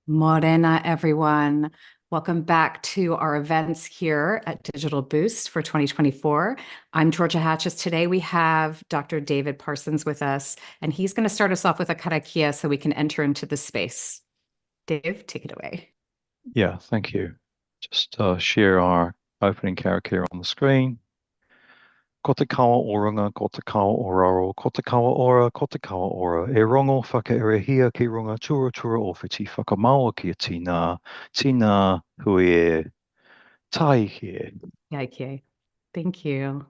Morena, everyone. Welcome back to our events here at Digital Boost for 2024. I'm Georgia Hatzis. Today we have Dr. David Parsons with us, and he's going to start us off with a karakia so we can enter into the space. Dave, take it away. Yeah, thank you. Just share our opening character on the screen. Ko te kawa oranga, ko te kawa oraro, ko te kawa ora, ko te kawa ora. E rongo whakaerehia ki runga tura tura ofiti whakamaua ki a tina hui e tai here. Yike. Thank you.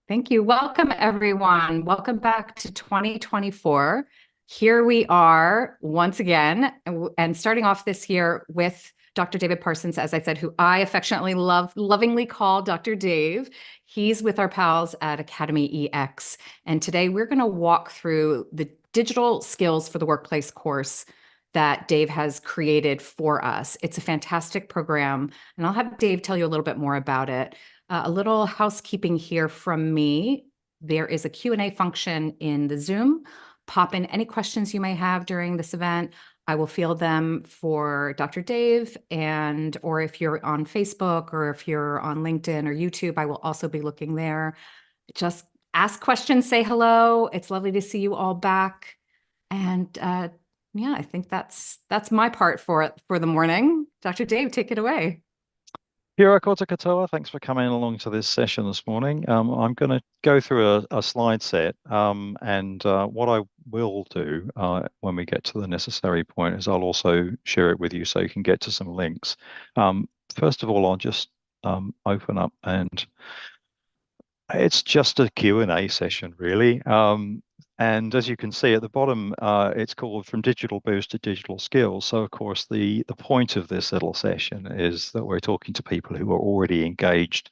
Thank you. Welcome, everyone. Welcome back to 2024. Here we are once again, and starting off this year with Dr. David Parsons, as I said, who I affectionately lovingly call Dr. Dave. He's with our pals at AcademyEX. And today we're going to walk through the digital skills for the workplace course that Dave has created for us. It's a fantastic program, and I'll have Dave tell you a little bit more about it. A little housekeeping here from me. There is a Q&A function in the Zoom. Pop in any questions you may have during this event. I will field them for Dr. Dave, or if you're on Facebook or if you're on LinkedIn or YouTube, I will also be looking there. Just ask questions, say hello. It's lovely to see you all back. And yeah, I think that's my part for the morning. Dr. Dave, take it away. Kia koutou katoa. Thanks for coming along to this session this morning. I'm going to go through a slide set, and what I will do when we get to the necessary point is I'll also share it with you so you can get to some links. First of all, I'll just open up, and it's just a Q&A session, really. And as you can see at the bottom, it's called From Digital Boost to Digital Skills. So, of course, the point of this little session is that we're talking to people who are already engaged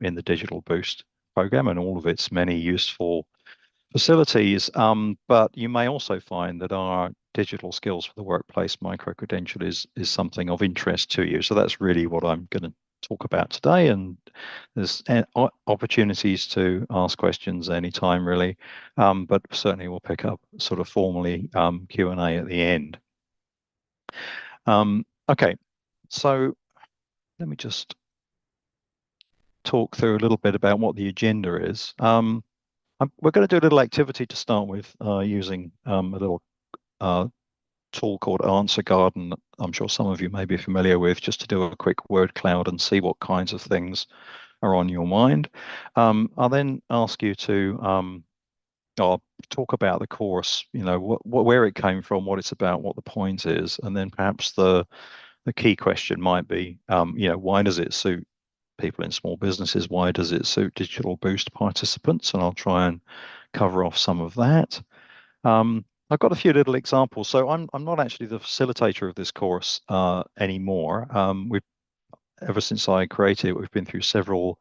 in the Digital Boost program and all of its many useful facilities. But you may also find that our digital skills for the workplace micro-credential is something of interest to you. So that's really what I'm going to talk about today, and there's opportunities to ask questions anytime really, but certainly we'll pick up sort of formally Q&A at the end. Okay, so let me just talk through a little bit about what the agenda is. We're going to do a little activity to start with using a little tool called Answer Garden. I'm sure some of you may be familiar with, just to do a quick word cloud and see what kinds of things are on your mind. I'll then ask you to talk about the course, you know, where it came from, what it's about, what the point is, and then perhaps the key question might be, you know, why does it suit people in small businesses? Why does it suit Digital Boost participants? And I'll try and cover off some of that. I've got a few little examples. So I'm not actually the facilitator of this course anymore. We've ever since I created it, we've been through several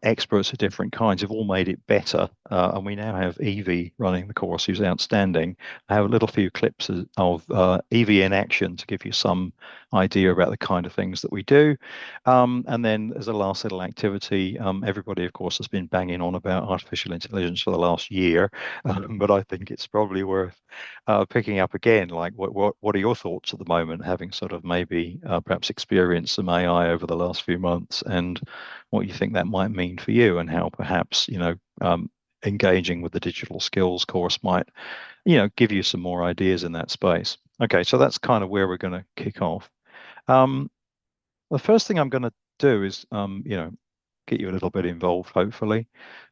experts of different kinds have all made it better. And we now have Evie running the course, who's outstanding. I have a little few clips of Evie in action to give you some idea about the kind of things that we do. And then as a last little activity, everybody, of course, has been banging on about artificial intelligence for the last year. But I think it's probably worth picking up again. Like, what are your thoughts at the moment, having sort of maybe perhaps experienced some AI over the last few months, and what you think that might mean for you, and how perhaps, you know, engaging with the digital skills course might, you know, give you some more ideas in that space. Okay, so that's kind of where we're going to kick off. The first thing I'm going to do is, you know, get you a little bit involved, hopefully.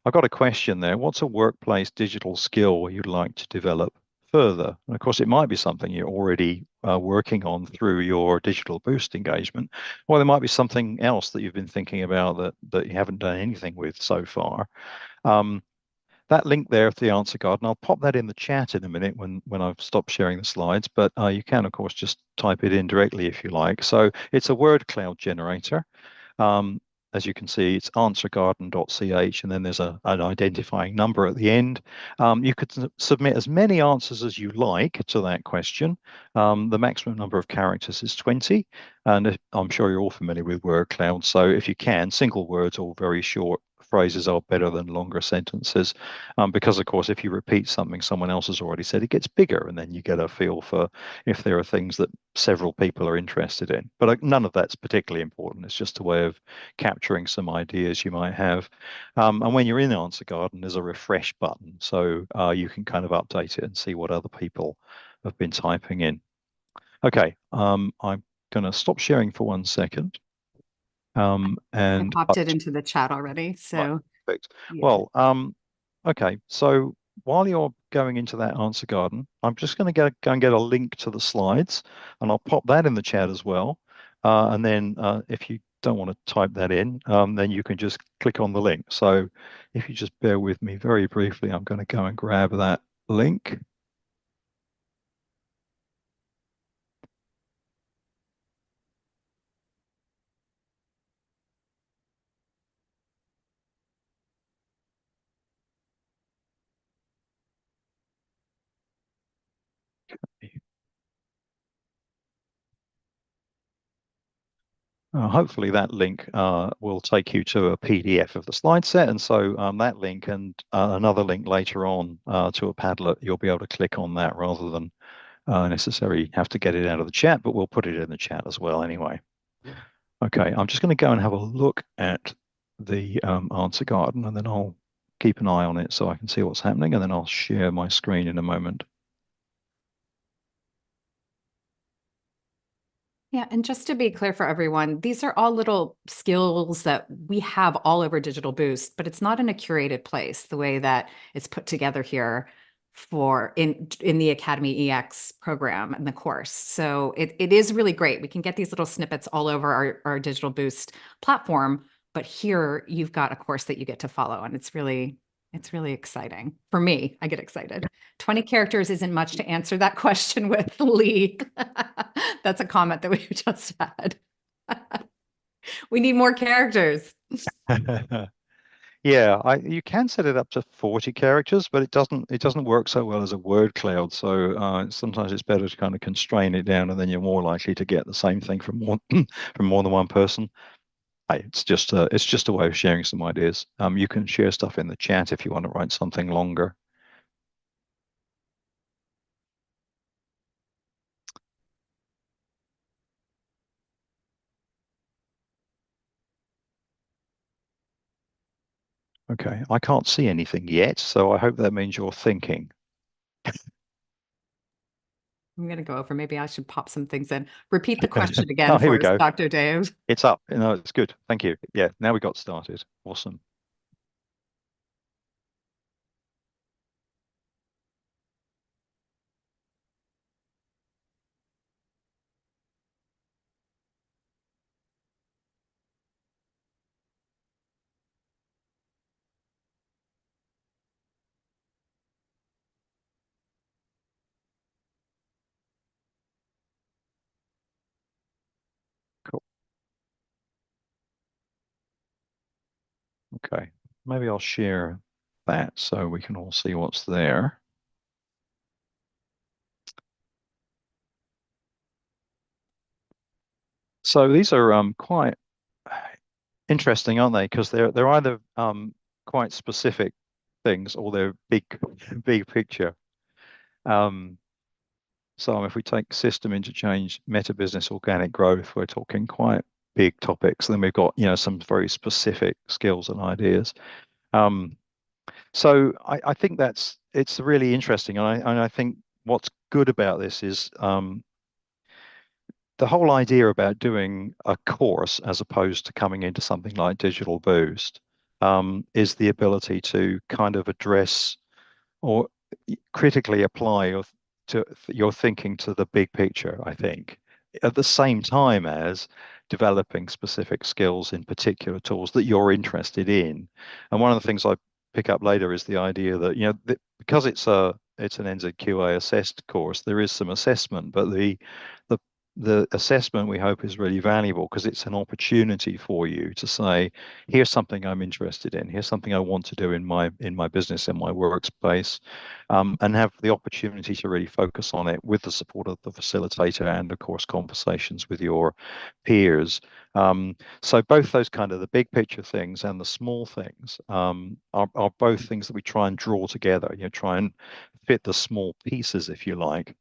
I've got a question there. What's a workplace digital skill you'd like to develop further? And of course, it might be something you're already working on through your Digital Boost engagement, or there might be something else that you've been thinking about that you haven't done anything with so far. That link there of the answer garden, I'll pop that in the chat in a minute when I've stopped sharing the slides, but you can, of course, just type it in directly if you like. So it's a word cloud generator. As you can see, it's answergarden.ch, and then there's an identifying number at the end. You could submit as many answers as you like to that question. The maximum number of characters is 20, and I'm sure you're all familiar with word cloud. So if you can, single words or very short phrases are better than longer sentences, because of course, if you repeat something someone else has already said, it gets bigger, and then you get a feel for if there are things that several people are interested in. But none of that's particularly important. It's just a way of capturing some ideas you might have. And when you're in Answer Garden, there's a refresh button, so you can kind of update it and see what other people have been typing in. Okay, I'm going to stop sharing for 1 second. I And popped it into the chat already. right, So perfect. yeah. Well, okay. So while you're going into that answer garden, I'm just going to go and get a link to the slides, and I'll pop that in the chat as well. And then if you don't want to type that in, then you can just click on the link. So if you just bear with me very briefly, I'm going to go and grab that link. Hopefully that link will take you to a PDF of the slide set. And so that link and another link later on to a Padlet, you'll be able to click on that rather than necessarily have to get it out of the chat, but we'll put it in the chat as well anyway. Okay, I'm just going to go and have a look at the answer garden, and then I'll keep an eye on it so I can see what's happening, and then I'll share my screen in a moment. Yeah, and just to be clear for everyone, these are all little skills that we have all over Digital Boost, but it's not in a curated place the way that it's put together here for in the AcademyEX program and the course. So it is really great. We can get these little snippets all over our Digital Boost platform, but here you've got a course that you get to follow, and it's really exciting. For me, I get excited. 20 characters isn't much to answer that question with, Lee. That's a comment that we just had. We need more characters. Yeah, you can set it up to 40 characters, but it doesn't work so well as a word cloud. So sometimes it's better to kind of constrain it down, and then you're more likely to get the same thing from more from more than one person. It's just a way of sharing some ideas. You can share stuff in the chat if you want to write something longer. Okay, I can't see anything yet, so I hope that means you're thinking. I'm going to go over. Maybe I should pop some things in. Repeat the question again Oh, here we for us, go. Dr. Dave. It's up. No, it's good. Thank you. Yeah, now we got started. Awesome. Cool. Okay, maybe I'll share that so we can all see what's there. So these are quite interesting, aren't they? Because they're either quite specific things or they're big big picture. Um, so if we take system interchange, meta business, organic growth, we're talking quite big topics. Then we've got, some very specific skills and ideas. Um, so I think it's really interesting, and I think what's good about this is the whole idea about doing a course as opposed to coming into something like Digital Boost is the ability to kind of address or critically apply your thinking to the big picture, I think, at the same time as developing specific skills in particular tools that you're interested in. And one of the things I pick up later is the idea that, because it's an NZQA assessed course, there is some assessment, but the the assessment we hope is really valuable because it's an opportunity for you to say, here's something I'm interested in, here's something I want to do in my business, in my workspace, and have the opportunity to really focus on it with the support of the facilitator and of course conversations with your peers. So both those kind of the big picture things and the small things are both things that we try and draw together, try and fit the small pieces, if you like,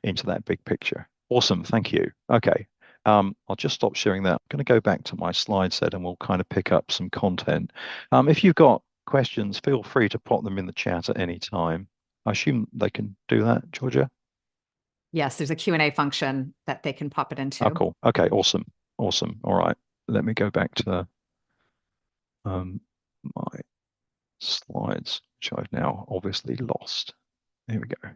into that big picture. Awesome, thank you. Okay, I'll just stop sharing that. I'm going to go back to my slide set and we'll kind of pick up some content. If you've got questions, feel free to pop them in the chat at any time. I assume they can do that, Georgia? Yes, there's a Q&A function that they can pop it Oh, into. cool. Okay, awesome. Awesome. All right. Let me go back to my slides, which I've now obviously lost. Here we go.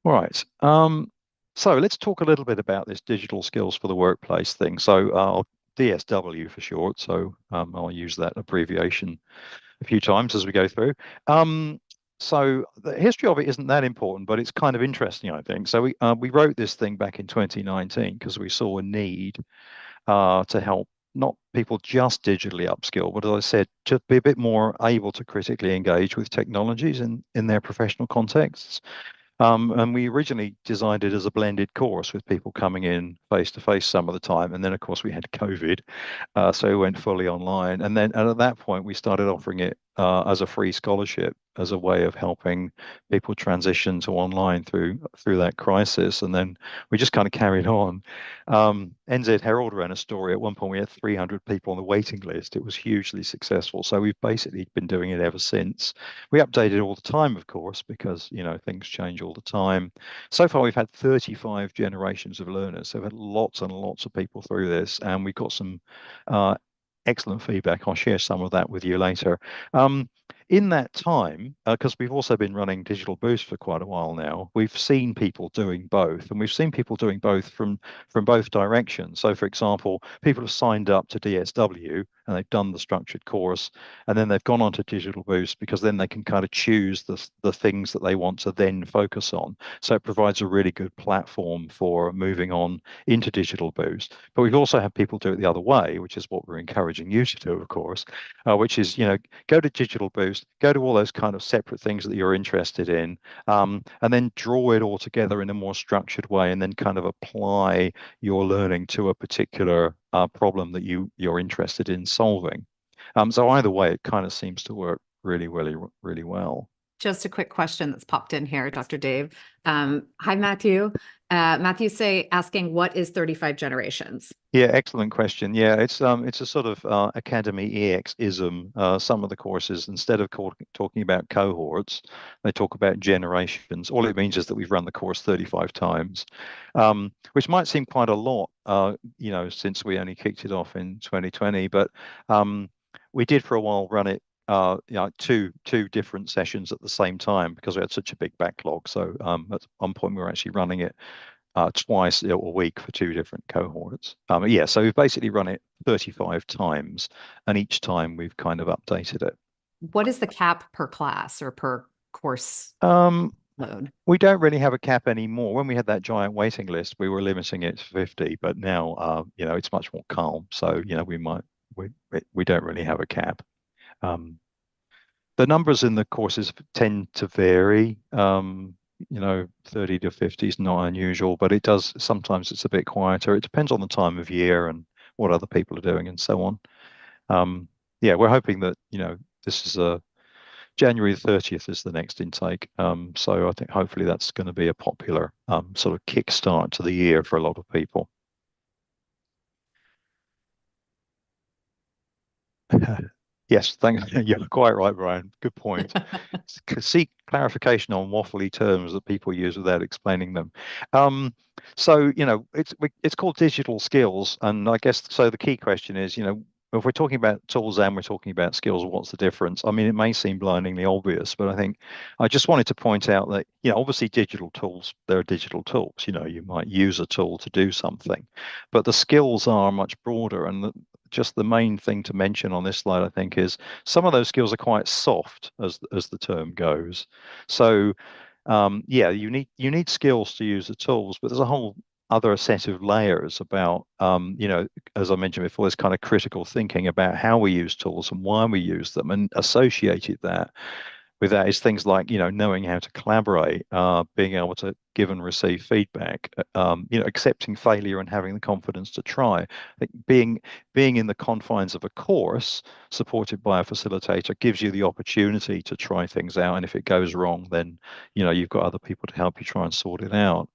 All right. So let's talk a little bit about this digital skills for the workplace thing. So DSW for short. So I'll use that abbreviation a few times as we go through. Um, so the history of it isn't that important, but it's kind of interesting, I think. So we wrote this thing back in 2019 because we saw a need to help not people just digitally upskill, but as I said, to be a bit more able to critically engage with technologies in their professional contexts. And we originally designed it as a blended course with people coming in face to face some of the time. And then, of course, we had COVID. So we went fully online. And at that point, we started offering it as a free scholarship, as a way of helping people transition to online through that crisis. And then we just kind of carried on. NZ Herald ran a story. At one point, we had 300 people on the waiting list. It was hugely successful. So we've basically been doing it ever since. We update it all the time, of course, because things change all the time. So far, we've had 35 generations of learners. So we've had lots and lots of people through this, and we've got some uh, excellent feedback. I'll share some of that with you later. In that time, because we've also been running Digital Boost for quite a while now, we've seen people doing both, and we've seen people doing both from both directions. So, for example, people have signed up to DSW and they've done the structured course, and then they've gone on to Digital Boost because then they can kind of choose the things that they want to then focus on. So it provides a really good platform for moving on into Digital Boost. But we've also had people do it the other way, which is what we're encouraging you to do, of course, which is, go to Digital Boost, go to all those kind of separate things that you're interested in, and then draw it all together in a more structured way, and then kind of apply your learning to a particular problem that you're interested in solving. So either way, it kind of seems to work really, really, really well. Just a quick question that's popped in here, Dr. Dave. Hi, Matthew. Matthew asking, what is 35 generations? Yeah, excellent question. Yeah, it's a sort of AcademyEX ism. Some of the courses, instead of talking about cohorts, they talk about generations. All it means is that we've run the course 35 times, which might seem quite a lot, since we only kicked it off in 2020. But we did for a while run it, two different sessions at the same time because we had such a big backlog. So at one point we were actually running it twice a week for two different cohorts. Yeah, so we've basically run it 35 times, and each time we've kind of updated it. What is the cap per class or per course load? We don't really have a cap anymore. When we had that giant waiting list, we were limiting it to 50, but now, it's much more calm. So, we don't really have a cap. The numbers in the courses tend to vary. 30 to 50 is not unusual, but it does sometimes it's a bit quieter. It depends on the time of year and what other people are doing and so on. Yeah, we're hoping that, this is January 30th is the next intake. So I think hopefully that's going to be a popular sort of kickstart to the year for a lot of people. Yes, thanks. You're quite right, Brian. Good point. Seek clarification on waffly terms that people use without explaining them. So, it's called digital skills, and I guess so. The key question is, if we're talking about tools and we're talking about skills, what's the difference? I mean, it may seem blindingly obvious, but I think I just wanted to point out that, obviously digital tools, there are digital tools. You might use a tool to do something, but the skills are much broader, and just the main thing to mention on this slide, I think, is some of those skills are quite soft, as the term goes. So yeah, you need skills to use the tools, but there's a whole other set of layers about as I mentioned before, this kind of critical thinking about how we use tools and why we use them, and associated that with that is things like knowing how to collaborate, being able to give and receive feedback, accepting failure and having the confidence to try. I think being in the confines of a course supported by a facilitator gives you the opportunity to try things out, and if it goes wrong, then you've got other people to help you try and sort it out.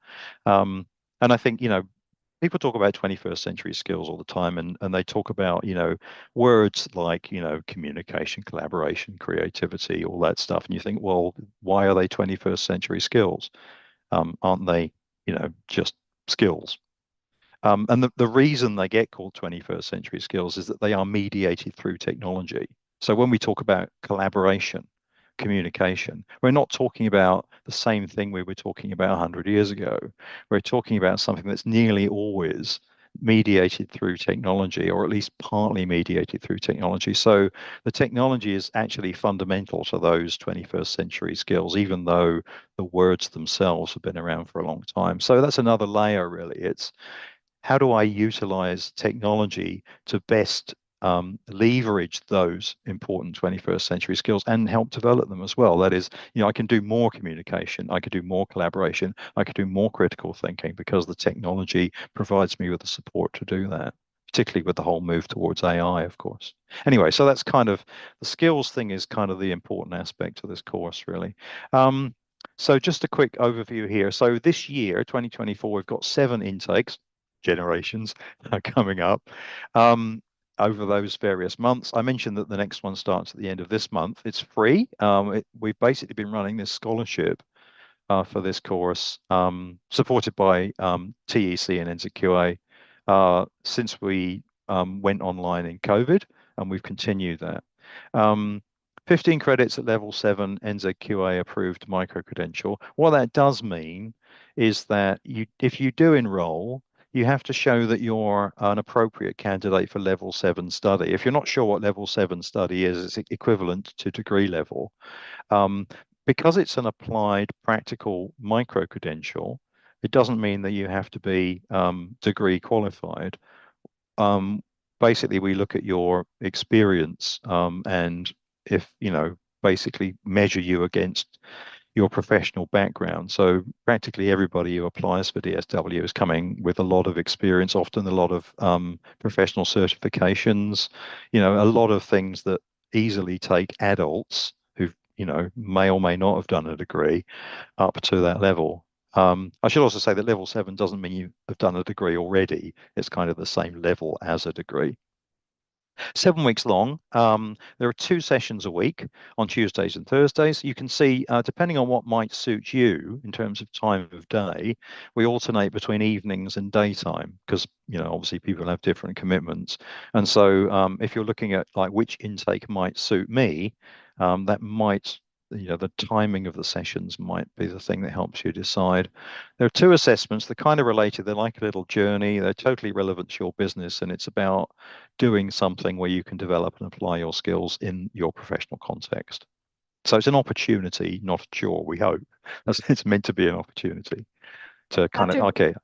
um, and I think people talk about 21st century skills all the time, and they talk about words like communication, collaboration, creativity, all that stuff, and you think, well, why are they 21st century skills? Aren't they just skills? And the reason they get called 21st century skills is that they are mediated through technology. So when we talk about collaboration, communication, we're not talking about the same thing we were talking about 100 years ago. We're talking about something that's nearly always mediated through technology, or at least partly mediated through technology. So the technology is actually fundamental to those 21st century skills, even though the words themselves have been around for a long time. So that's another layer, really. It's how do I utilize technology to best leverage those important 21st century skills and help develop them as well? That is, I can do more communication, I could do more collaboration, I could do more critical thinking because the technology provides me with the support to do that, particularly with the whole move towards AI, of course. Anyway, so that's kind of the skills thing is kind of the important aspect of this course, really. So just a quick overview here. So this year, 2024, we've got 7 intakes generations coming up over those various months. I mentioned that the next one starts at the end of this month. It's free. We've basically been running this scholarship for this course, supported by TEC and NZQA, since we went online in COVID, and we've continued that. Um, 15 credits at level 7 NZQA approved micro-credential. What that does mean is that if you do enroll, you have to show that you're an appropriate candidate for level 7 study. If you're not sure what level 7 study is, it's equivalent to degree level. Um, because it's an applied practical micro-credential, it doesn't mean that you have to be degree qualified. Um, Basically, we look at your experience, and if, basically measure you against your professional background. So practically everybody who applies for DSW is coming with a lot of experience, often a lot of professional certifications, a lot of things that easily take adults who may or may not have done a degree up to that level. I should also say that level 7 doesn't mean you have done a degree already. It's kind of the same level as a degree. 7 weeks long. There are 2 sessions a week on Tuesdays and Thursdays. You can see, depending on what might suit you in terms of time of day, we alternate between evenings and daytime because, obviously people have different commitments. And so if you're looking at like which intake might suit me, that might the timing of the sessions might be the thing that helps you decide. There are 2 assessments. They're kind of related. They're like a little journey. They're totally relevant to your business, and it's about doing something where you can develop and apply your skills in your professional context. So it's an opportunity, not a chore, we hope. It's meant to be an opportunity to kind of, Dr. okay,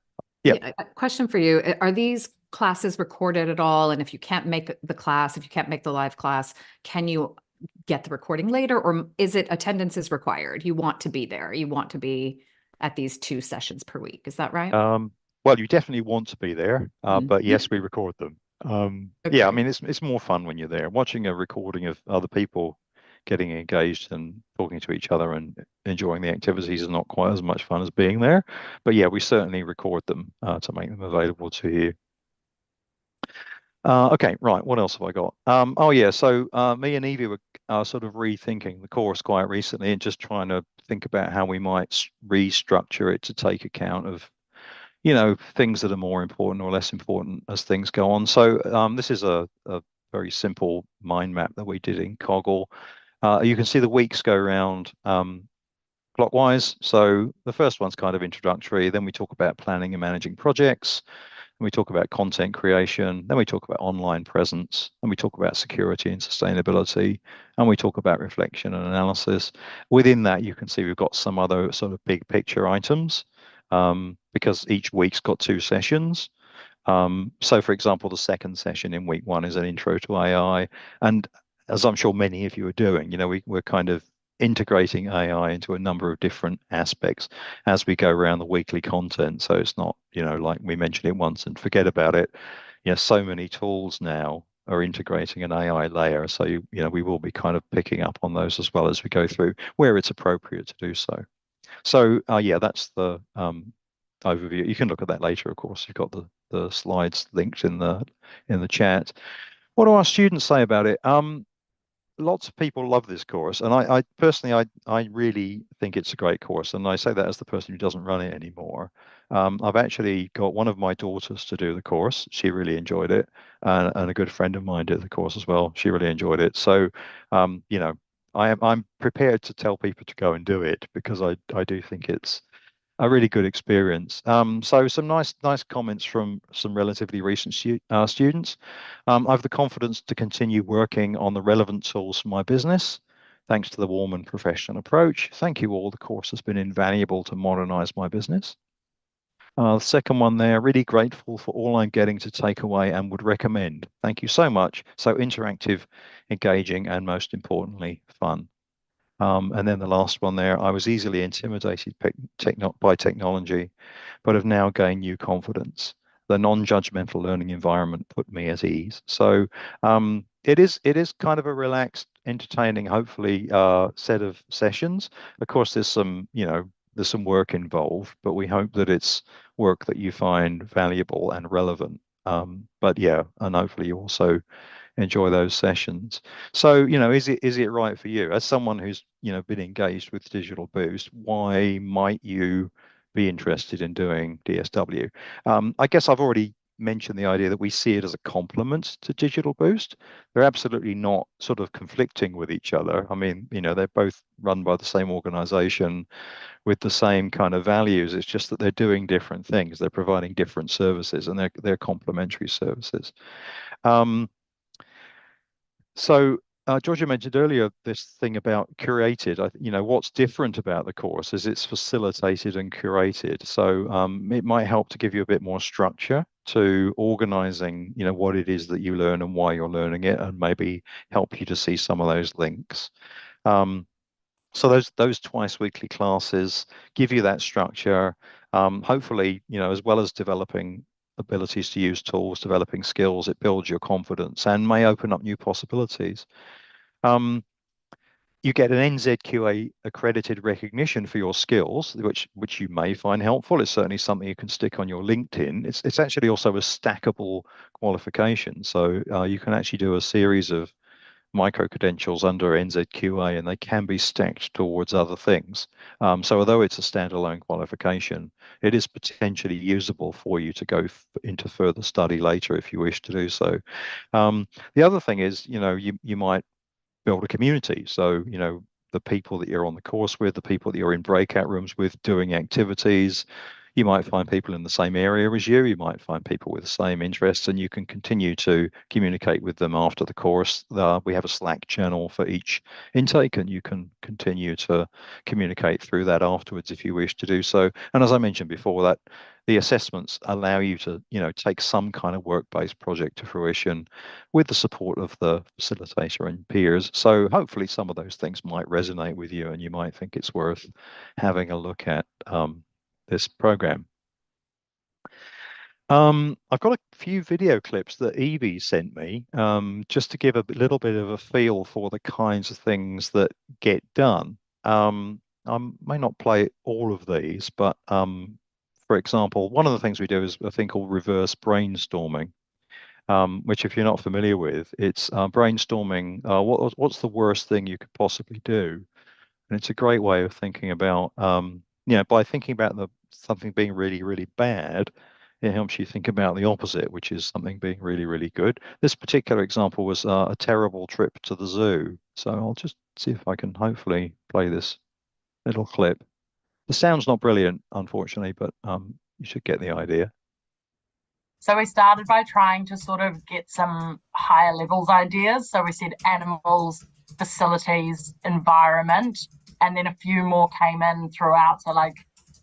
yeah. Yeah, a question for you. Are these classes recorded at all? And if you can't make the class, if you can't make the live class, can you get the recording later? Or is it attendance is required? You want to be there. You want to be at these 2 sessions per week. Is that right? Well, you definitely want to be there, but Mm. yes, we record them. Yeah, I Okay. mean, it's more fun when you're there. Watching a recording of other people getting engaged and talking to each other and enjoying the activities is not quite as much fun as being there. But yeah, we certainly record them to make them available to you. Okay, right. What else have I got? Oh yeah, so me and Evie were sort of rethinking the course quite recently and just trying to think about how we might restructure it to take account of things that are more important or less important as things go on. So this is a very simple mind map that we did in Coggle. You can see the weeks go around clockwise. So the first one's kind of introductory. Then we talk about planning and managing projects. we talk about content creation, then we talk about online presence, and we talk about security and sustainability, and we talk about reflection and analysis. Within that, you can see we've got some other sort of big picture items, because each week's got two sessions. So, for example, the second session in week one is an intro to AI. And as I'm sure many of you are doing, we're kind of integrating AI into a number of different aspects as we go around the weekly content. So it's not, like we mentioned it once and forget about it. So many tools now are integrating an AI layer. So, we will be kind of picking up on those as well as we go through where it's appropriate to do so. So yeah, that's the overview. You can look at that later, of course. You've got the slides linked in the chat. What do our students say about it? Lots of people love this course, and I personally, I really think it's a great course, and I say that as the person who doesn't run it anymore. I've actually got one of my daughters to do the course. She really enjoyed it, and a good friend of mine did the course as well. She really enjoyed it. So, I'm prepared to tell people to go and do it because I do think it's a really good experience. So some nice comments from some relatively recent students. I have the confidence to continue working on the relevant tools for my business, thanks to the warm and professional approach. Thank you all. The course has been invaluable to modernize my business. The second one there, really grateful for all I'm getting to take away and would recommend. Thank you so much. So interactive, engaging, and most importantly, fun. And then the last one there, I was easily intimidated by technology, but have now gained new confidence. The non-judgmental learning environment put me at ease. So it is kind of a relaxed, entertaining, hopefully, set of sessions. Of course, there's some work involved, but we hope that it's work that you find valuable and relevant. But yeah, and hopefully you also enjoy those sessions. So, is it right for you? As someone who's, been engaged with Digital Boost, why might you be interested in doing DSW? I guess I've already mentioned the idea that we see it as a complement to Digital Boost. They're absolutely not sort of conflicting with each other. I mean, they're both run by the same organization with the same kind of values. It's just that they're doing different things. They're providing different services, and they're complementary services. Um, so, Georgia mentioned earlier this thing about curated. What's different about the course is it's facilitated and curated. So, it might help to give you a bit more structure to organizing, what it is that you learn and why you're learning it, and maybe help you to see some of those links. Um, so those twice weekly classes give you that structure. Hopefully, as well as developing abilities to use tools, developing skills, it builds your confidence and may open up new possibilities. Um, you get an NZQA accredited recognition for your skills, which you may find helpful. It's certainly something you can stick on your LinkedIn. It's actually also a stackable qualification, so you can actually do a series of micro-credentials under NZQA, and they can be stacked towards other things. So although it's a standalone qualification, it is potentially usable for you to go into further study later if you wish to do so. The other thing is, you might build a community. So, the people that you're on the course with, the people that you're in breakout rooms with doing activities, you might find people in the same area as you. You might find people with the same interests, and you can continue to communicate with them after the course. We have a Slack channel for each intake, and you can continue to communicate through that afterwards if you wish to do so. And as I mentioned before, that the assessments allow you to, take some kind of work-based project to fruition with the support of the facilitator and peers. So hopefully some of those things might resonate with you, and you might think it's worth having a look at this program. I've got a few video clips that Evie sent me, just to give a little bit of a feel for the kinds of things that get done. I may not play all of these, but for example, one of the things we do is a thing called reverse brainstorming, which, if you're not familiar with, it's brainstorming. What's the worst thing you could possibly do? And it's a great way of thinking about, by thinking about something being really, really bad, it helps you think about the opposite, which is something being really, really good. This particular example was a terrible trip to the zoo. So I'll just see if I can hopefully play this little clip. The sound's not brilliant, unfortunately, but you should get the idea. So we started by trying to sort of get some higher levels ideas. So we said animals, facilities, environment, and then a few more came in throughout. So like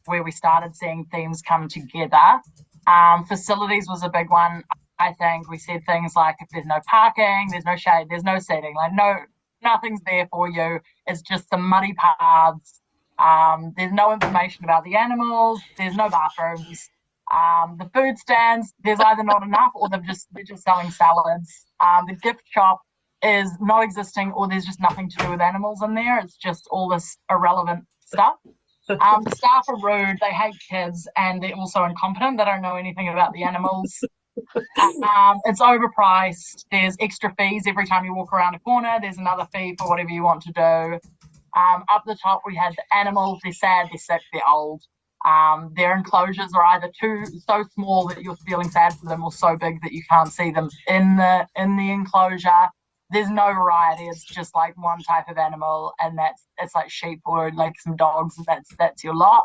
where we started seeing themes come together. Facilities was a big one. I think we said things like if there's no parking, there's no shade, there's no seating, like nothing's there for you. It's just some muddy paths. There's no information about the animals. There's no bathrooms. The food stands, there's either not enough or they're just selling salads. The gift shop is not existing, or there's just nothing to do with animals in there. It's just all this irrelevant stuff. The staff are rude, they hate kids, and they're also incompetent. They don't know anything about the animals. It's overpriced. There's extra fees every time you walk around a corner. There's another fee for whatever you want to do. Up the top, we had the animals. They're sad, they're sick, they're old. Their enclosures are either so small that you're feeling sad for them, or so big that you can't see them in the enclosure. There's no variety. It's just like one type of animal, and it's like sheep or like some dogs, and that's your lot.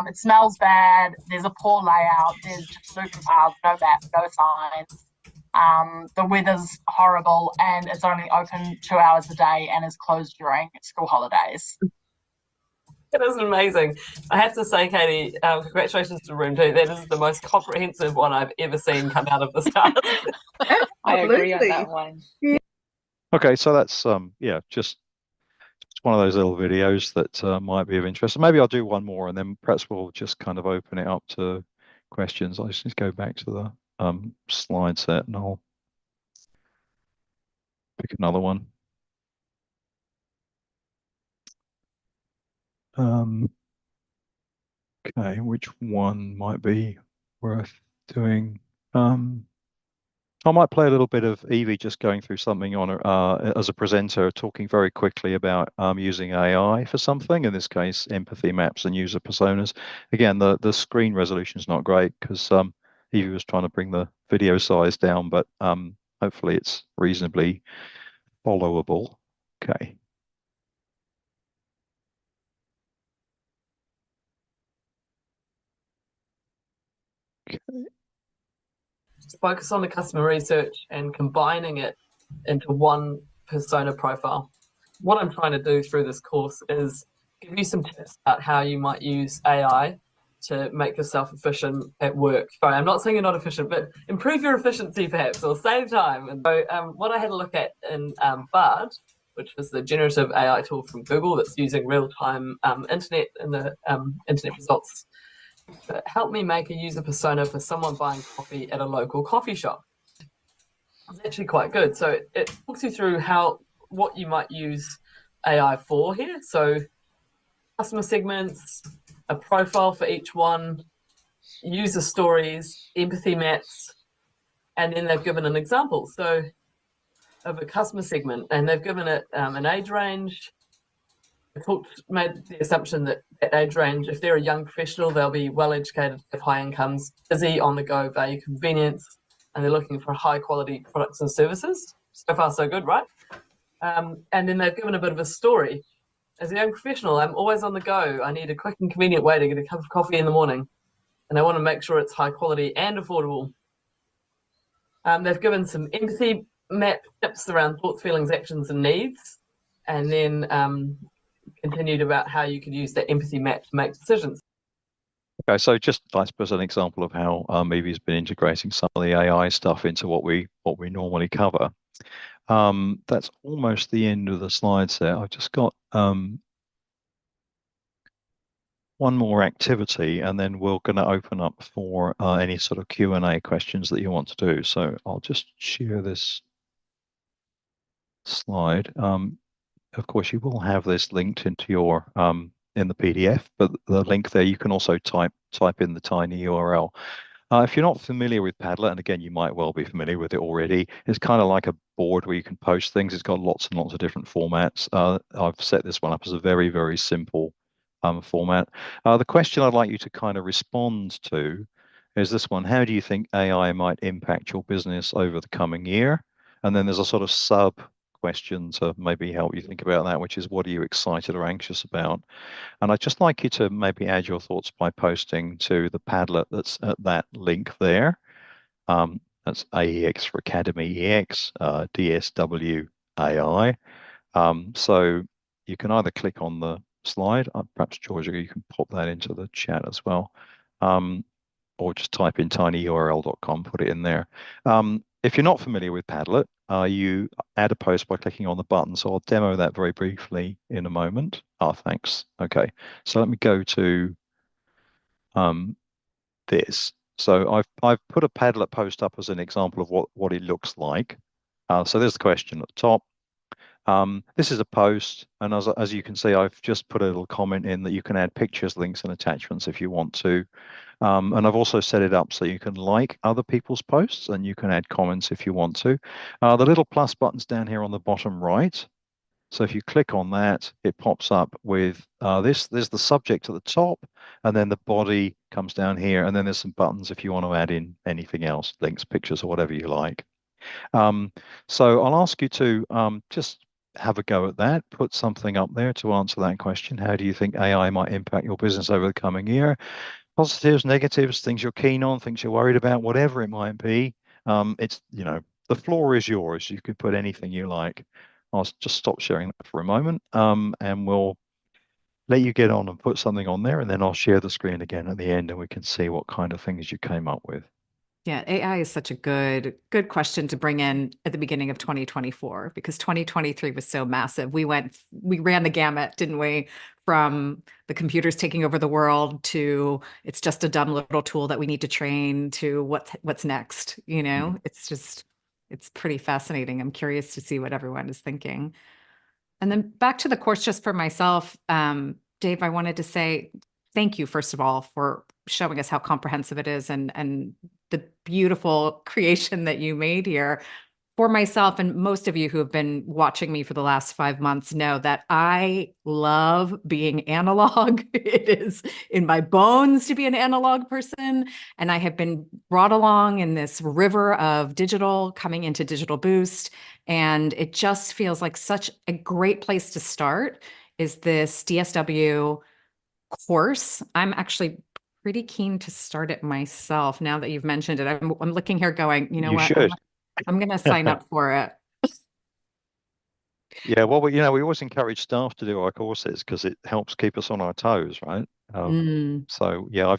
It smells bad. There's a poor layout. There's just super paths, no map, no signs. The weather's horrible, and it's only open 2 hours a day and is closed during school holidays. It is amazing. I have to say, Katie, congratulations to Room 2. That is the most comprehensive one I've ever seen come out of this task. I agree on that one. Okay, so that's just one of those little videos that might be of interest. So maybe I'll do one more, and then perhaps we'll just kind of open it up to questions. I just need to go back to the slide set, and I'll pick another one. Okay, which one might be worth doing? I might play a little bit of Evie just going through something on as a presenter, talking very quickly about using AI for something. In this case, empathy maps and user personas. Again, the screen resolution is not great because Evie was trying to bring the video size down, but hopefully it's reasonably followable. Okay. Just focus on the customer research and combining it into one persona profile. What I'm trying to do through this course is give you some tips about how you might use AI to make yourself efficient at work. Sorry, I'm not saying you're not efficient, but improve your efficiency perhaps, or save time. And so what I had a look at in Bard, which is the generative AI tool from Google that's using real-time internet and the internet results, help me make a user persona for someone buying coffee at a local coffee shop. It's actually quite good. So it talks you through what you might use AI for here. So customer segments, a profile for each one, user stories, empathy maps, and then they've given an example. So of a customer segment, and they've given it an age range. Made the assumption that age range, if they're a young professional, they'll be well educated, have high incomes, busy, on the go, value convenience, and they're looking for high quality products and services. So far, so good, right? And then they've given a bit of a story. As a young professional, I'm always on the go. I need a quick and convenient way to get a cup of coffee in the morning, and I want to make sure it's high quality and affordable. They've given some empathy map tips around thoughts, feelings, actions, and needs, and then continued about how you could use that empathy map to make decisions. Okay, so just I suppose an example of how Evie's been integrating some of the AI stuff into what we normally cover. That's almost the end of the slide set. I've just got one more activity, and then we're going to open up for any sort of Q&A questions that you want to do. So I'll just share this slide. Of course, you will have this linked into your in the PDF, but the link there, you can also type in the tiny URL. If you're not familiar with Padlet, and again, you might well be familiar with it already, it's kind of like a board where you can post things. It's got lots and lots of different formats. I've set this one up as a very, very simple format. The question I'd like you to kind of respond to is this one: how do you think AI might impact your business over the coming year? And then there's a sort of sub question to maybe help you think about that, which is, what are you excited or anxious about? And I'd just like you to maybe add your thoughts by posting to the Padlet that's at that link there. That's AEX for AcademyEX, DSWAI. So you can either click on the slide, perhaps Georgia, you can pop that into the chat as well, or just type in tinyurl.com, put it in there. If you're not familiar with Padlet, you add a post by clicking on the button. So I'll demo that very briefly in a moment. Thanks. Okay, so let me go to this. So I've put a Padlet post up as an example of what it looks like. So there's the question at the top. This is a post, and as you can see, I've just put a little comment in that you can add pictures, links, and attachments if you want to. And I've also set it up so you can like other people's posts and you can add comments if you want to. The little plus button's down here on the bottom right. So if you click on that, it pops up with this. There's the subject at the top, and then the body comes down here, and then there's some buttons if you want to add in anything else, links, pictures, or whatever you like. So I'll ask you to just have a go at that, put something up there to answer that question. How do you think AI might impact your business over the coming year? Positives, negatives, things you're keen on, things you're worried about, whatever it might be. It's, the floor is yours. You could put anything you like. I'll just stop sharing that for a moment, and we'll let you get on and put something on there, and then I'll share the screen again at the end, and we can see what kind of things you came up with. Yeah, AI is such a good question to bring in at the beginning of 2024, because 2023 was so massive. We ran the gamut, didn't we? From the computers taking over the world to it's just a dumb little tool that we need to train to what's next, It's pretty fascinating. I'm curious to see what everyone is thinking. And then back to the course just for myself, Dave, I wanted to say thank you, first of all, for showing us how comprehensive it is and the beautiful creation that you made here. For myself, and most of you who have been watching me for the last 5 months know that I love being analog. It is in my bones to be an analog person. And I have been brought along in this river of digital coming into Digital Boost. And it just feels like such a great place to start is this DSW course. I'm actually pretty keen to start it myself now that you've mentioned it. I'm looking here going, you know what? Should. I'm going to sign up for it. Yeah, well, we always encourage staff to do our courses because it helps keep us on our toes, right? So yeah,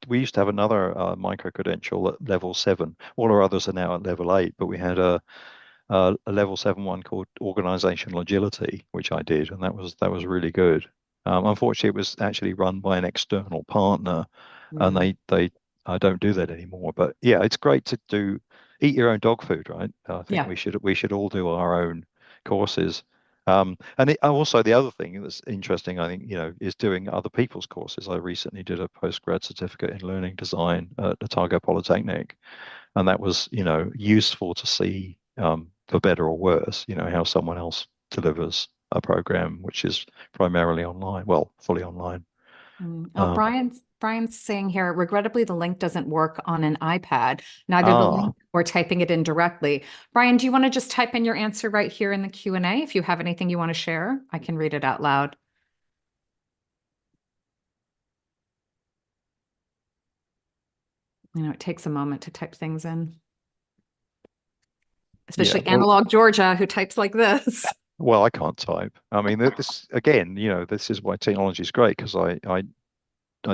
we used to have another micro-credential at level 7. All our others are now at level 8, but we had a level 7 one called organizational agility, which I did, and that was really good. Unfortunately, it was actually run by an external partner, and they don't do that anymore. But yeah, it's great to eat your own dog food, right? I think we should all do our own courses. And also the other thing that's interesting, I think, is doing other people's courses. I recently did a postgrad certificate in learning design at Otago Polytechnic, and that was, useful to see, for better or worse, how someone else delivers a program which is primarily online, well, fully online. Oh, Brian's saying here, regrettably, the link doesn't work on an iPad, neither the link or typing it in directly. Brian, do you want to just type in your answer right here in the Q&A? If you have anything you want to share, I can read it out loud. It takes a moment to type things in. Especially analog Georgia, who types like this. Well, I can't type. I mean, this again, this is why technology is great, because I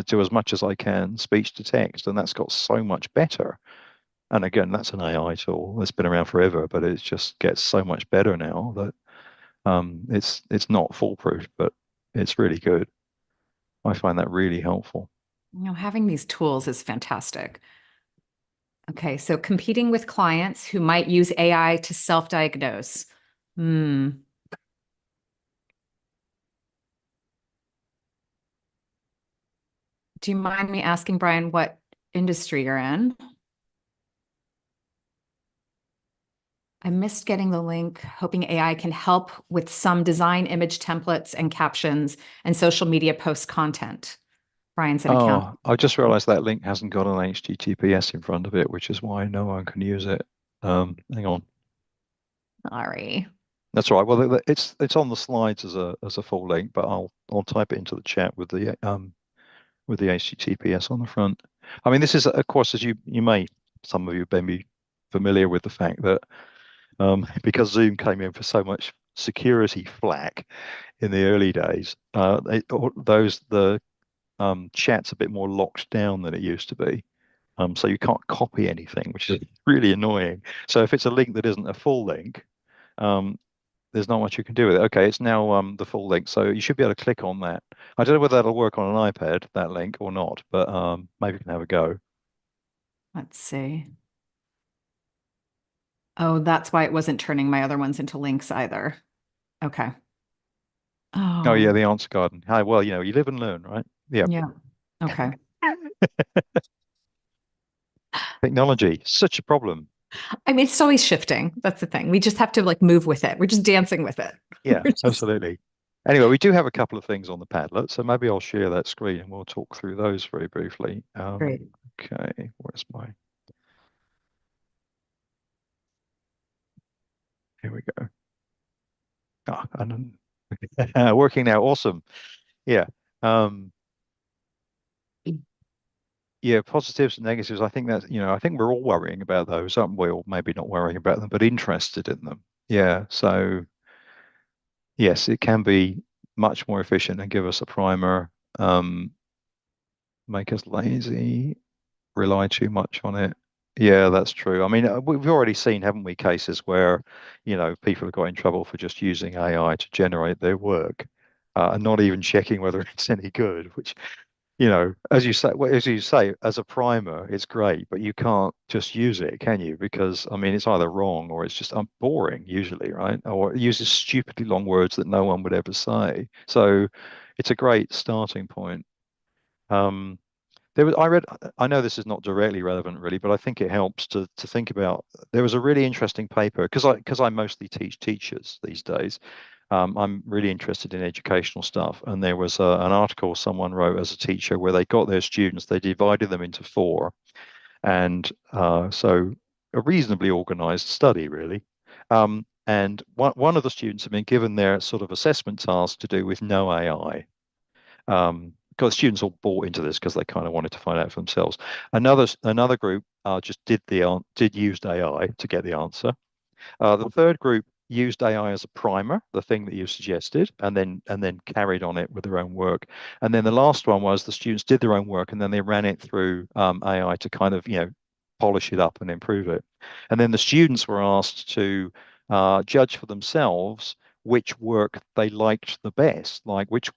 do as much as I can speech to text, and that's got so much better. And again, that's an AI tool that's been around forever, but it just gets so much better now that it's not foolproof, but it's really good. I find that really helpful. Having these tools is fantastic. Okay, so competing with clients who might use AI to self-diagnose. Do you mind me asking, Brian, what industry you're in? I missed getting the link, hoping AI can help with some design image templates and captions and social media post content. Brian's an account. I just realized that link hasn't got an HTTPS in front of it, which is why no one can use it. Hang on. Sorry. That's all right. Well, it's on the slides as a full link, but I'll type it into the chat with the HTTPS on the front. I mean, this is, of course, as you may some of you may be familiar with the fact that because Zoom came in for so much security flack in the early days, the chat's a bit more locked down than it used to be. So you can't copy anything, which is really annoying. So if it's a link that isn't a full link, there's not much you can do with it. Okay, it's now the full link, so you should be able to click on that. I don't know whether that'll work on an iPad, that link, or not, but maybe you can have a go. Let's see. Oh, that's why it wasn't turning my other ones into links either. Okay. Oh yeah, Oh, the answer garden. Hi, well, you live and learn, right? Yeah. yeah. Okay. Technology, such a problem. I mean, it's always shifting. That's the thing. We just have to like move with it. We're just dancing with it. Yeah, We're just- absolutely. Anyway, we do have a couple of things on the Padlet, so maybe I'll share that screen and we'll talk through those very briefly. Great. Okay, where's my... Here we go. And working now. Awesome. Yeah. Yeah, positives and negatives. I think I think we're all worrying about those, aren't we? Or maybe not worrying about them, but interested in them. Yeah. So yes, it can be much more efficient and give us a primer, make us lazy, rely too much on it. Yeah, that's true. I mean, we've already seen, haven't we, cases where, people have got in trouble for just using AI to generate their work, and not even checking whether it's any good, which, as you say, as a primer, it's great, but you can't just use it, can you? Because, I mean, it's either wrong or it's just boring usually, right? Or it uses stupidly long words that no one would ever say. So it's a great starting point. Um, I know this is not directly relevant really, but I think it helps to think about. There was a really interesting paper because I mostly teach teachers these days. I'm really interested in educational stuff, and there was an article someone wrote as a teacher where they got their students, they divided them into four, and so a reasonably organized study really. And one of the students had been given their sort of assessment task to do with no AI. Because students all bought into this because they kind of wanted to find out for themselves. Another group just did used AI to get the answer. The third group used AI as a primer, the thing that you suggested, and then carried on it with their own work. And then the last one was the students did their own work and then they ran it through AI to kind of polish it up and improve it. And then the students were asked to judge for themselves which work they liked the best, like which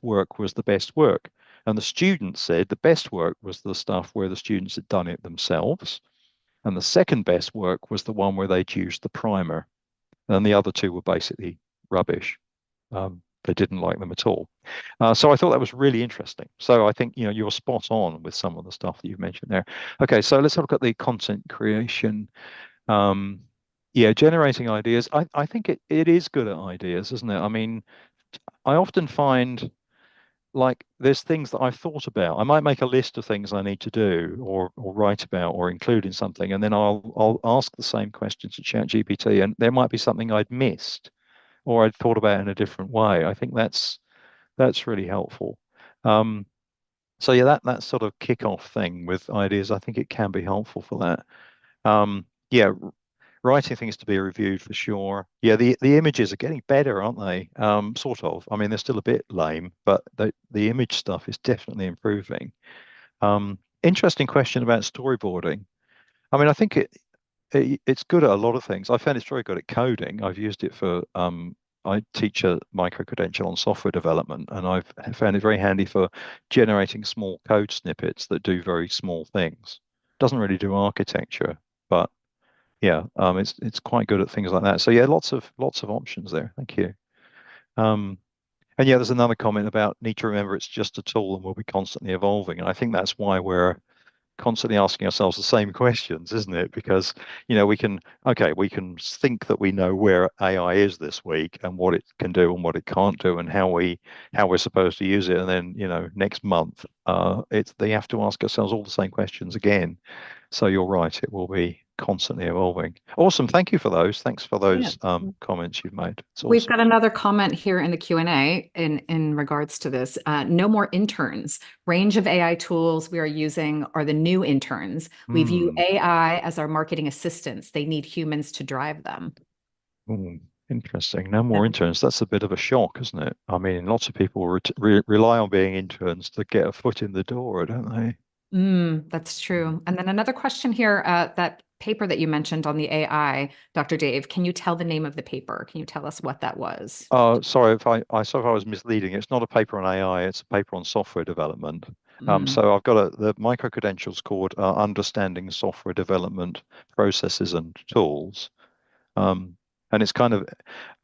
work was the best work. And the students said the best work was the stuff where the students had done it themselves. And the second best work was the one where they'd used the primer. And the other two were basically rubbish. They didn't like them at all. So I thought that was really interesting. So I think, you're spot on with some of the stuff that you've mentioned there. Okay, so let's have a look at the content creation. Yeah, generating ideas. I think it is good at ideas, isn't it? I mean, I often find like there's things that I've thought about. I might make a list of things I need to do or write about or include in something, and then I'll ask the same question to ChatGPT, and there might be something I'd missed or I'd thought about in a different way. I think that's really helpful. So yeah, that sort of kick-off thing with ideas, I think it can be helpful for that. Yeah, writing things to be reviewed for sure. Yeah, the images are getting better, aren't they? Sort of. I mean, they're still a bit lame, but the image stuff is definitely improving. Interesting question about storyboarding. I mean, I think it's good at a lot of things. I found it's very good at coding. I've used it for I teach a micro-credential on software development, and I've found it very handy for generating small code snippets that do very small things. Doesn't really do architecture, but yeah, it's quite good at things like that. So yeah, lots of options there. Thank you. And yeah, there's another comment about need to remember it's just a tool and will be constantly evolving. And I think that's why we're constantly asking ourselves the same questions, isn't it? Because we can think that we know where AI is this week and what it can do and what it can't do and how we're supposed to use it. And then next month, they have to ask ourselves all the same questions again. So you're right, it will be constantly evolving. Awesome. Thank you for those. Thanks for those comments you've made. It's We've awesome. got another comment here in the Q&A in regards to this. No more interns. Range of AI tools we are using are the new interns. We view AI as our marketing assistants. They need humans to drive them. Interesting. No more interns. That's a bit of a shock, isn't it? I mean, lots of people rely on being interns to get a foot in the door, don't they? That's true. And then another question here, that paper that you mentioned on the AI, Dr. Dave, can you tell the name of the paper? Can you tell us what that was? Sorry if I was misleading. It's not a paper on AI, it's a paper on software development. Mm. So I've got the micro-credentials called Understanding Software Development Processes and Tools. And it's kind of,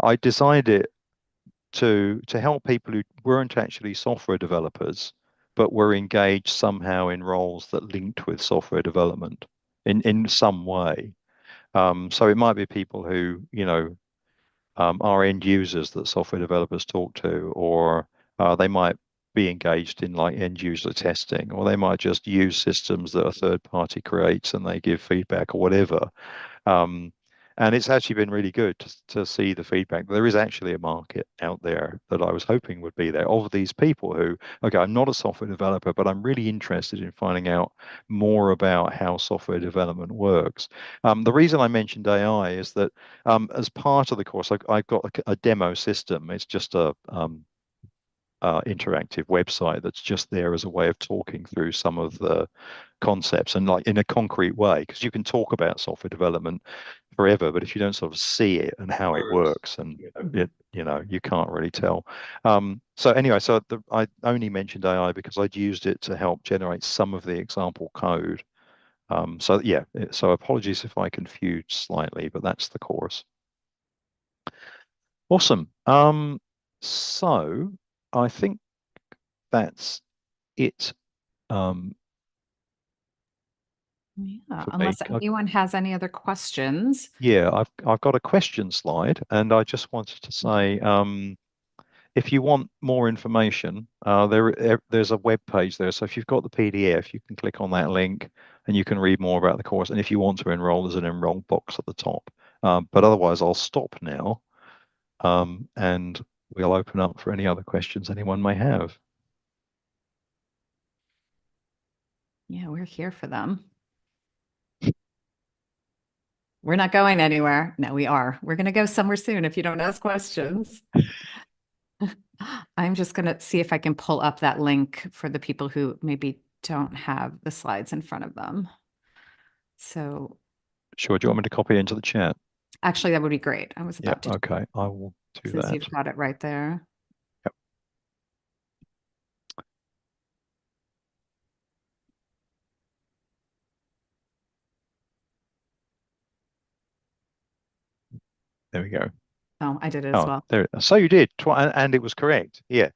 I designed it to help people who weren't actually software developers, but were engaged somehow in roles that linked with software development in some way. So it might be people who, are end users that software developers talk to, or they might be engaged in like end user testing, or they might just use systems that a third party creates and they give feedback or whatever. Um, and it's actually been really good to see the feedback. There is actually a market out there that I was hoping would be there of these people who, okay, I'm not a software developer, but I'm really interested in finding out more about how software development works. The reason I mentioned AI is that as part of the course, I've got a demo system. It's just a interactive website that's just there as a way of talking through some of the concepts and like in a concrete way, because you can talk about software development forever, but if you don't sort of see it and how it works, and it, you can't really tell. So anyway, I only mentioned AI because I'd used it to help generate some of the example code. So yeah, so apologies if I confused slightly, but that's the course. Awesome. So I think that's it. Yeah, unless anyone has any other questions. Yeah, I've got a question slide, and I just wanted to say, if you want more information, there's a web page there. So if you've got the PDF, you can click on that link, and you can read more about the course. And if you want to enroll, there's an enroll box at the top. But otherwise, I'll stop now, and we'll open up for any other questions anyone may have. Yeah, we're here for them. We're not going anywhere. No, we are. We're going to go somewhere soon if you don't ask questions. I'm just going to see if I can pull up that link for the people who maybe don't have the slides in front of them. So Sure. Do you want me to copy it into the chat? actually, that would be great. I was about to. Okay, I will do since that. You've got it right there. Yep. There we go. Oh, I did it as well. There. So you did, and it was correct. Yeah,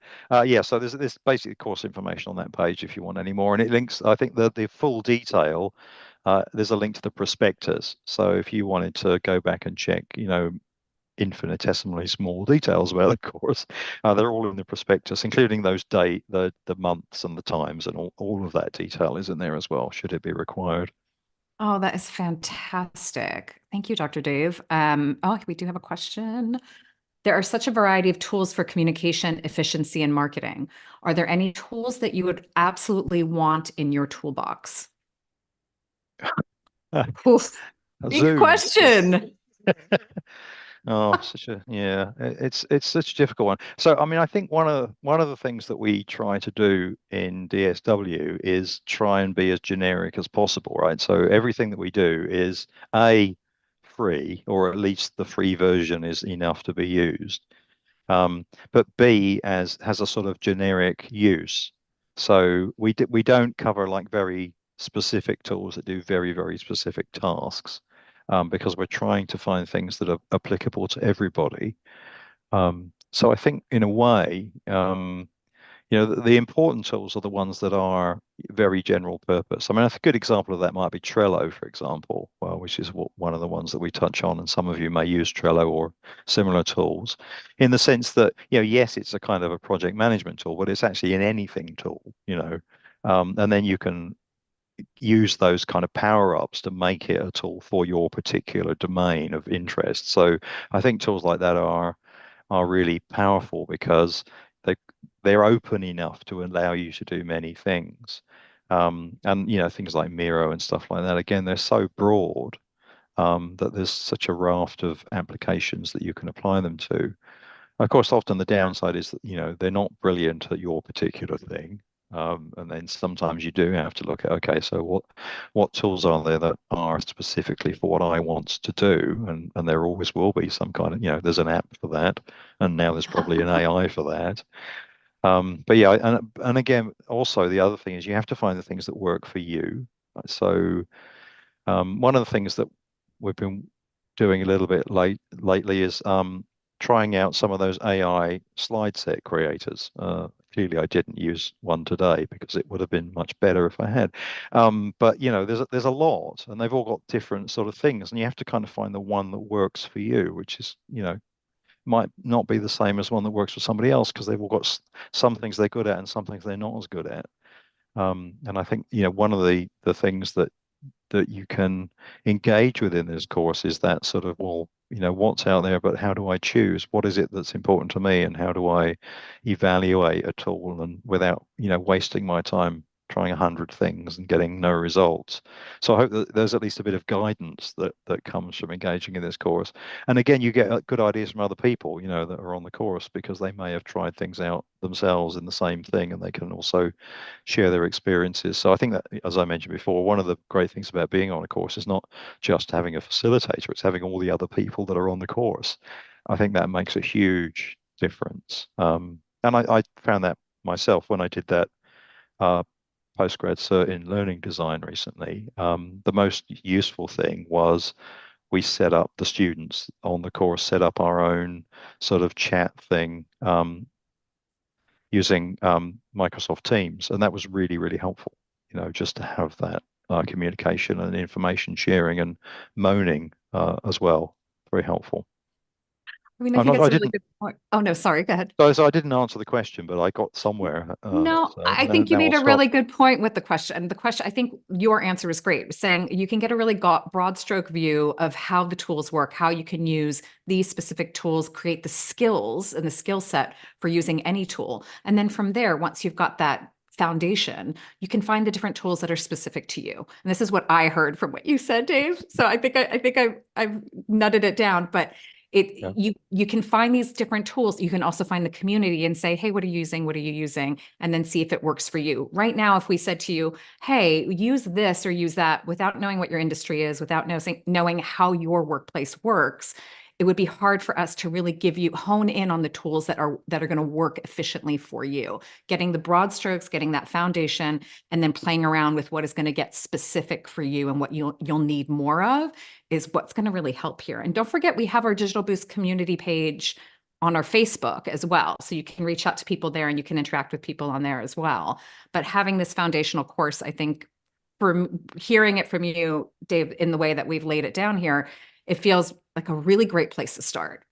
yeah. So there's basically course information on that page if you want any more, and it links. I think the full detail. There's a link to the prospectus. So if you wanted to go back and check, infinitesimally small details about the course, they're all in the prospectus, including those the months and the times, and all of that detail is in there as well, should it be required. Oh, that is fantastic. Thank you, Dr. Dave. We do have a question. There are such a variety of tools for communication, efficiency, and marketing. Are there any tools that you would absolutely want in your toolbox? Big question. Oh, it's such a difficult one. So, I mean, I think one of the things that we try to do in DSW is try and be as generic as possible, right? So everything that we do is free, or at least the free version is enough to be used. But B has a sort of generic use. So we don't cover like very specific tools that do very, very specific tasks. Because we're trying to find things that are applicable to everybody. So I think in a way, the important tools are the ones that are very general purpose. I mean, a good example of that might be Trello, for example, which is one of the ones that we touch on, and some of you may use Trello or similar tools, in the sense that, yes, it's a kind of a project management tool, but it's actually an anything tool, and then you can use those kind of power-ups to make it a tool for your particular domain of interest. So I think tools like that are really powerful because they're open enough to allow you to do many things. And things like Miro and stuff like that, again, they're so broad that there's such a raft of applications that you can apply them to. Of course, often the downside is that, they're not brilliant at your particular thing. And then sometimes you do have to look at, okay, so what tools are there that are specifically for what I want to do? And there always will be some kind of, there's an app for that, and now there's probably an AI for that. But yeah, and again, also the other thing is you have to find the things that work for you. So one of the things that we've been doing a little bit lately is trying out some of those AI slide set creators. Clearly, I didn't use one today because it would have been much better if I had. But there's a lot, and they've all got different sort of things, and you have to kind of find the one that works for you, which is might not be the same as one that works for somebody else because they've all got some things they're good at and some things they're not as good at. And I think one of the things that you can engage with in this course is that sort of, well, what's out there, but how do I choose? What is it that's important to me, and how do I evaluate a tool and without, wasting my time trying 100 things and getting no results. So I hope that there's at least a bit of guidance that comes from engaging in this course. And again, you get good ideas from other people, that are on the course because they may have tried things out themselves in the same thing, and they can also share their experiences. So I think that, as I mentioned before, one of the great things about being on a course is not just having a facilitator, it's having all the other people that are on the course. I think that makes a huge difference. And I found that myself when I did that postgrad cert in learning design recently. The most useful thing was we set up, the students on the course set up our own sort of chat thing using Microsoft Teams, and that was really, really helpful, just to have that communication and information sharing and moaning as well. Very helpful. I mean, I think it's a really good point. Oh, no, sorry, go ahead. So I didn't answer the question, but I got somewhere. No, so I think you made a really good point with the question. The question, I think your answer is great, saying you can get a really broad stroke view of how the tools work, how you can use these specific tools, create the skills and the skill set for using any tool. And then from there, once you've got that foundation, you can find the different tools that are specific to you. And this is what I heard from what you said, Dave. So I think I've nutted it down, but you can find these different tools. You can also find the community and say, hey, what are you using? What are you using? And then see if it works for you. Right now, if we said to you, hey, use this or use that without knowing what your industry is, without knowing how your workplace works, it would be hard for us to really hone in on the tools that are going to work efficiently for you. Getting the broad strokes, getting that foundation, and then playing around with what is going to get specific for you and what you'll need more of is what's going to really help here. And don't forget, we have our Digital Boost community page on our Facebook as well. So you can reach out to people there and you can interact with people on there as well. But having this foundational course, I think, from hearing it from you, Dave, in the way that we've laid it down here, it feels like a really great place to start.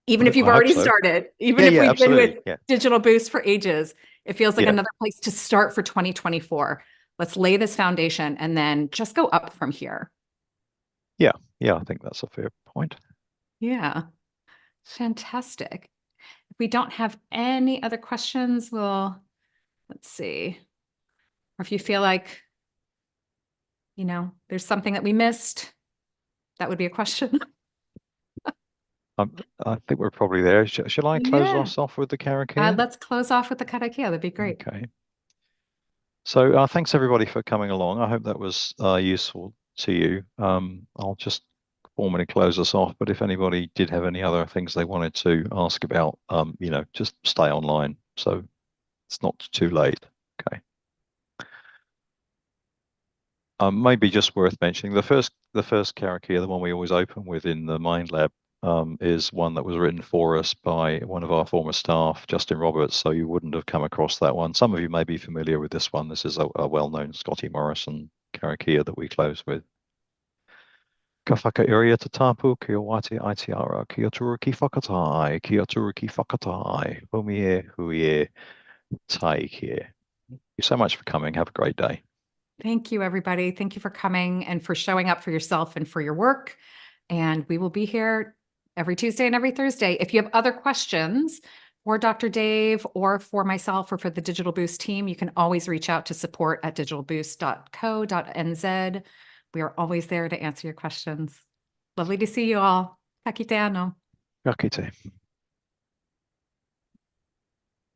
Even if you've already started, even if we've been with Digital Boost for ages, it feels like another place to start for 2024. Let's lay this foundation and then just go up from here. Yeah, I think that's a fair point. Yeah, fantastic. If we don't have any other questions, let's see. Or if you feel like, there's something that we missed, that would be a question. I think we're probably there. Shall I close us off with the karakia? Let's close off with the karakia. That'd be great. Okay. So thanks everybody for coming along. I hope that was useful to you. I'll just formally close us off, but if anybody did have any other things they wanted to ask about, just stay online. So it's not too late. Okay. Maybe just worth mentioning the first karakia, the one we always open with in the Mind Lab, is one that was written for us by one of our former staff, Justin Roberts. So you wouldn't have come across that one. Some of you may be familiar with this one. This is a well-known Scotty Morrison karakia that we close with. Ka whakairia te tapu, kia wate aitiara, kia turu ki whakatai, kia turu ki whakatai, humie, huie, tai kia. Thank you so much for coming. Have a great day. Thank you, everybody. Thank you for coming and for showing up for yourself and for your work. And we will be here every Tuesday and every Thursday. If you have other questions for Dr. Dave or for myself or for the Digital Boost team, you can always reach out to support@digitalboost.co.nz. We are always there to answer your questions. Lovely to see you all. Ka kite anō. Ka kite.